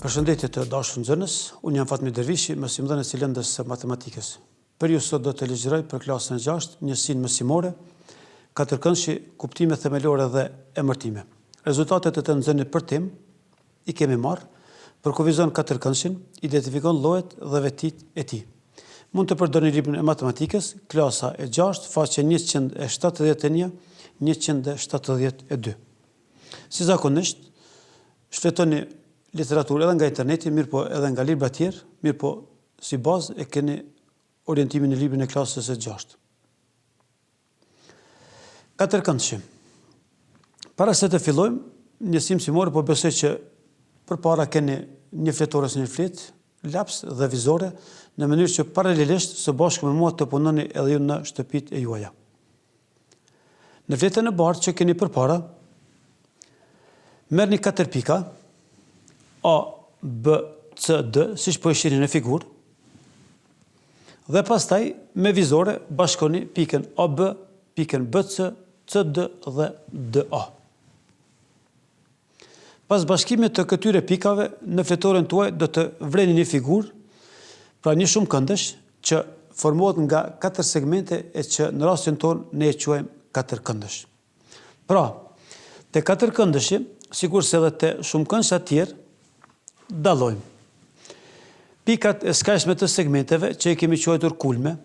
Përshëndetje të dashur nxënës, unë jam Fatmir Dervishi, mësimdhënës i lëndës së matematikës. Për ju sot do të legjëroj për klasën e 6, njësinë mësimore, katërkëndshi, kuptime themelore dhe emërtime. Rezultatet e të nxënit për tim i kemi marrë, përkufizon katërkëndshin, identifikon llojet dhe vetit e tij. Mund të përdorni librin e matematikës, klasa e 6, faqe 171, 172. Si zakonisht, shfletoni literaturë edhe nga interneti, mirë po edhe nga libra tjerë, mirë po si bazë e keni orientimin në librin e klasës së 6. Katërkëndshi. Para se të fillojmë, njësim mësimore, po besoj që përpara keni një fletore së një flet, laps dhe vizore, në mënyrë që paralelisht së bashku me mua të punoni edhe ju në shtëpitë e juaja. Në fletën e bardhë që keni përpara, merrni 4 pika, A, B, C, D, siç po e shihni në figurë, dhe pastaj me vizore bashkoni pikën AB, pikën BC, CD dhe DA. Pas bashkimit të këtyre pikave, në fletoren tuaj do të vreni një figurë, pra një shumëkëndësh që formohet nga 4 segmente e që në rastin tonë ne e quajmë katërkëndësh. Pra, te katërkëndëshi, sigurisht edhe te shumëkëndësha tjerë, dallojmë pikat e skajshme të segmenteve që i kemi quajtur kulme,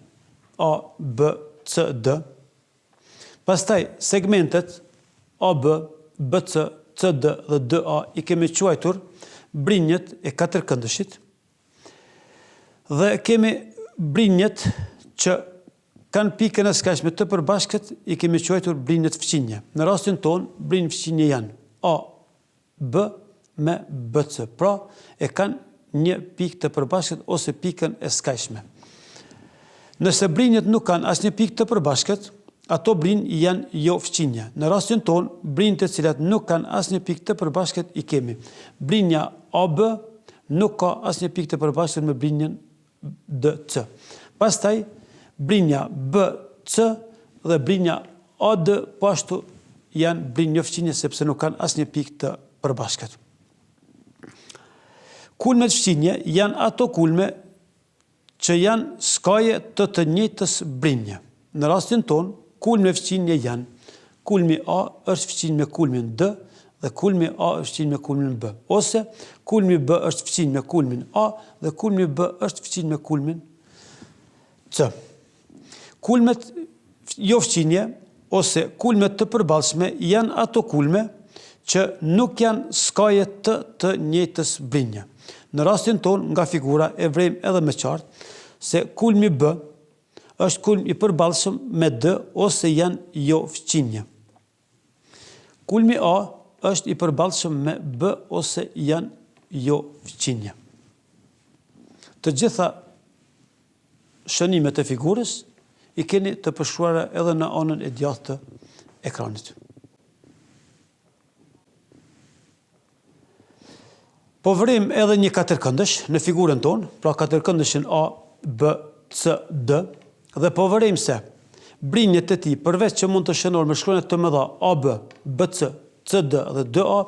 A, B, C, D. Pastaj segmentet AB, BC, CD dhe DA i kemi quajtur brinjët e katërkëndëshit. Dhe kemi brinjët që kanë pikën e skajshme të përbashkët i kemi quajtur brinjët fqinje. Në rastin tonë, brinjët fqinje janë A, B me BC. Pra, e kanë një pikë të përbashkët ose pikën e skajshme. Nëse brinjët nuk kanë asnjë pikë të përbashkët, ato brinjë janë jo fqinje. Në rastin tonë, brinjët e cilat nuk kanë asnjë pikë të përbashkët i kemi. Brinja AB nuk ka asnjë pikë të përbashkët me brinjën DC. Pastaj, brinja BC dhe brinja AD po ashtu janë brinjë jo fqinje sepse nuk kanë asnjë pikë të përbashkët. Kulmet fqinje janë ato kulme që janë skaje të njëjtës brinje. Në rastin tonë, kulme fqinje janë kulmi A është fqinj me kulmin D dhe kulmi A është fqinj me kulmin B. Ose kulmi B është fqinj me kulmin A dhe kulmi B është fqinj me kulmin C. Kulmet jo fqinje ose kulmet të përballshme janë ato kulme që nuk janë skaje të njëjtës brinje. Në rastin tonë, nga figura e vrejmë edhe me qartë, se kulmi B është kulm i përballshëm me D ose janë jo fqinje. Kulmi A është i përballshëm me B ose janë jo fqinje. Të gjitha shënimet e figurës i keni të përshkruara edhe në anën e djathtë të ekranit. Po vërim edhe një katërkëndësh në figurën tonë, pra katërkëndëshin A, B, C, D, dhe po vërim se brinjët e tij, përveç që mund të shënohen me shkronja të mëdha AB, BC, CD dhe DA,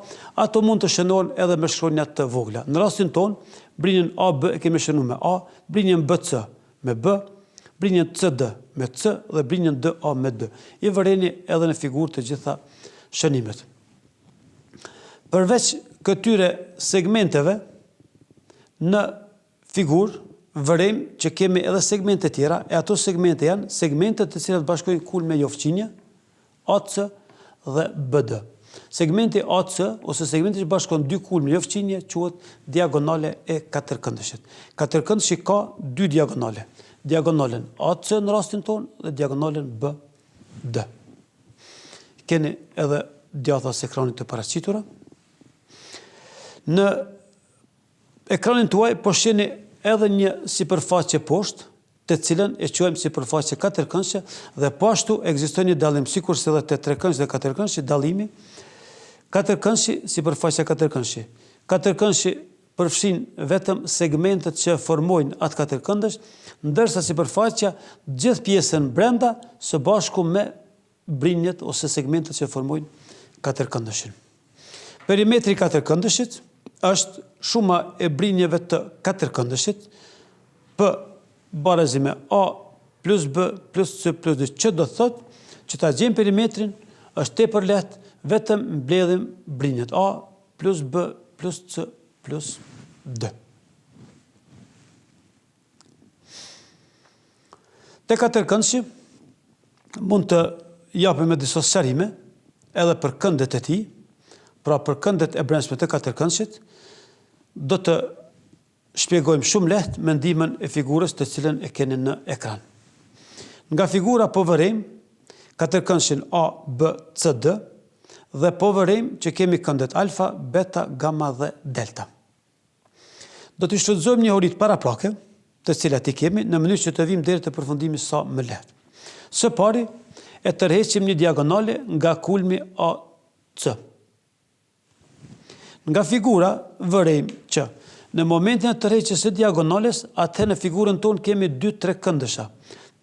ato mund të shënohen edhe me shkronja të vogla. Në rastin tonë, brinjën AB e kemi shënuar me A, brinjën BC me B, brinjën CD me C dhe brinjën DA me D. I vëreni edhe në figurë të gjitha shënimet. Përveç këtyre segmenteve, në figurë vërejmë që kemi edhe segmente tjera, e ato segmente janë segmentet të cilat bashkojnë kulme jo fqinje, AC dhe BD. Segmenti AC ose segmenti që bashkon dy kulme jo fqinje quhet diagonale e katërkëndëshit. Katërkëndëshi ka 2 diagonale. Diagonalen AC në rastin tonë dhe diagonalen BD. Keni edhe djathas ekranit të paraqitura. Në ekranin tuaj po shihni edhe një sipërfaqe poshtë, të cilën e quajmë sipërfaqe katërkëndshë dhe po ashtu ekziston një dallim sikurse edhe te trekëndshi dhe katërkëndshi dallimi. Katërkëndshi, sipërfaqja katërkëndshi. Katërkëndshi përfshin vetëm segmentet që formojnë atë katërkëndësh ndërsa sipërfaqja gjithë pjesën brenda së bashku me brinjët ose segmentet që formojnë katërkëndëshin. Perimetri i katërkëndëshit është shuma e brinjeve të katërkëndëshit për barazi me A plus B plus C plus D, që do thot që ta gjejmë perimetrin është tepër lehtë, vetëm mbledhim brinjët A plus B plus C plus D. Te katërkëndëshi mund të japim me disa sqarime edhe për këndet e tij, pra për këndet e brendshme të katërkëndshit, do të shpjegojmë shumë lehtë me ndihmën e figurës të cilën e keni në ekran. Nga figura po vërejmë katërkëndshin A, B, C, D dhe po vërejmë që kemi këndet alfa, beta, gamma dhe delta. Do të shfrytëzojmë një horit paraprake, të cilat i kemi, në mënyrë që të vim deri te përfundimi sa më lehtë. Së pari, e tërheqim një diagonale nga kulmi AC. Nga figura vërejmë që në momentin e tërheqjes së diagonales, atëherë në figurën tonë kemi 2 trekëndësha.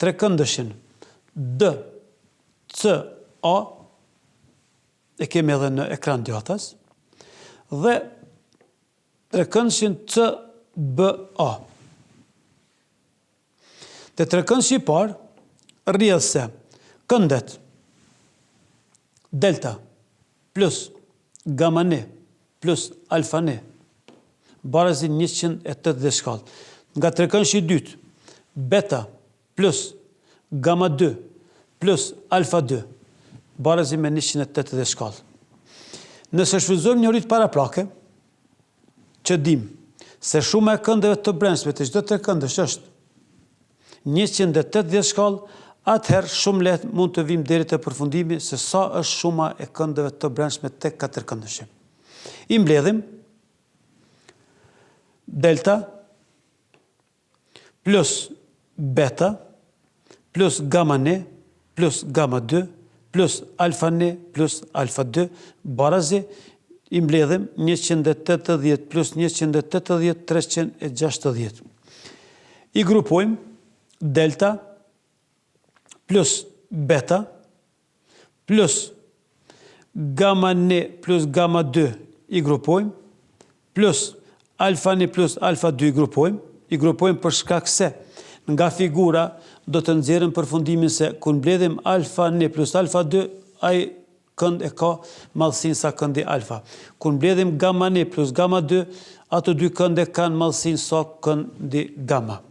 Trekëndëshin D, C, A, e kemi edhe në ekran djathtas, dhe trekëndëshin C, B, A. Te trekëndëshi i parë rrjedh se këndet delta plus gamma n plus alfa n barazi 180 shkallë. Nga trekëndëshi i dytë beta plus gamma 2 plus alfa 2 barazi me 180 shkallë. Nëse shfrytëzojmë një horit paraprake, që dim se shuma e këndeve të brendshme të çdo trekëndësh është 180 shkallë, atëherë shumë lehtë mund të vim deri te përfundimi se sa është shuma e këndeve të brendshme të katërkëndëshi. I mbledhim delta plus beta plus gamma n plus gamma 2 plus alfa n plus alfa 2 barazi i mbledhim 180 plus 180 360. I grupojmë delta plus beta plus gamma n plus gamma 2 i grupojmë plus alfa n plus alfa 2 i grupojmë për shkak se nga figura do të nxjerrim përfundimin se kur mbledhim alfa n plus alfa 2 ai kënd e ka madhësinë sa këndi alfa. Kur mbledhim gamma n plus gamma 2, ato dy kënde kanë madhësinë sa këndi gamma.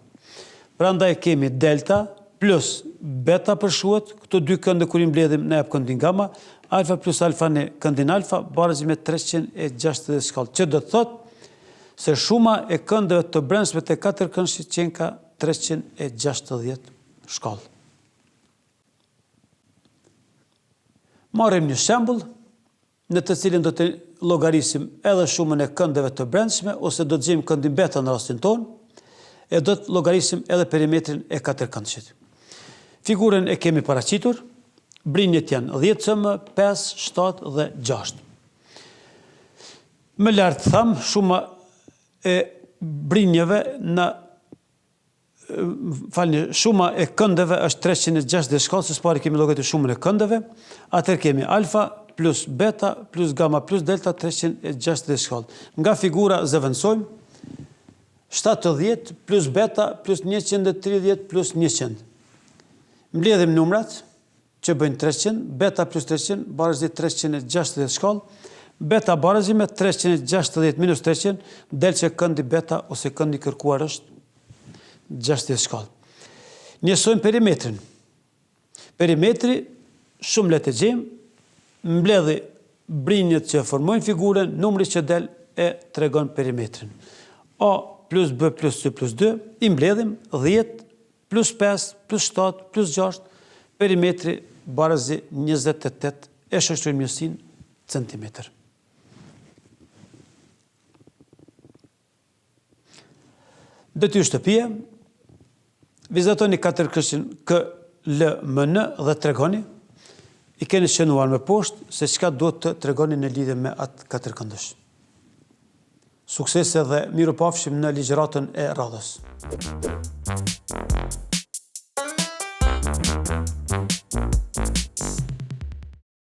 Prandaj kemi delta plus beta përshuhet, këto dy kënde kur i mbledhim ne jap këndin gamma, alfa plus alfa n këndin alfa barazi me 360 shkallë, që do të thotë se shuma e këndeve të brendshme të katërkëndshit qenë ka 360 shkallë. Marrim një shembull në të cilin do të llogarisim edhe shumën e këndeve të brendshme ose do të gjejmë këndin beta në rastin tonë e do të llogarisim edhe perimetrin e katërkëndshit. Figurën e kemi paraqitur, brinjët janë 10 cm, 5, 7 dhe 6. Më lart tham, shuma e brinjeve shuma e këndeve është 360 shkallë, se s'pari kemi llogaritur shumën e këndeve, atëherë kemi alfa plus beta plus gamma plus delta 360 shkallë. Nga figura zëvendësojmë 70 plus beta plus 130 plus 100. Mbledhim numrat që bëjnë 300, beta plus 300 barazi 360 shkallë, beta barazi me 360 minus 300, del që këndi beta ose këndi kërkuar është 60 shkallë. Njësojmë perimetrin. Perimetri shumë lehtë e gjejmë, mbledhi brinjët që formojnë figurën, numri që del e tregon perimetrin. A plus B plus C plus 2, i mbledhim 10 plus 5 plus 7 plus 6, perimetri barazi 28 e shoqërojmë njësinë centimetër. Detyrë shtëpie, vizatoni katërkëndëshin KLMN dhe tregoni, i keni shënuar me poshtë se çka do të tregoni në lidhje me atë katërkëndësh. Suksese dhe mirupafshim në ligjëratën e radhës.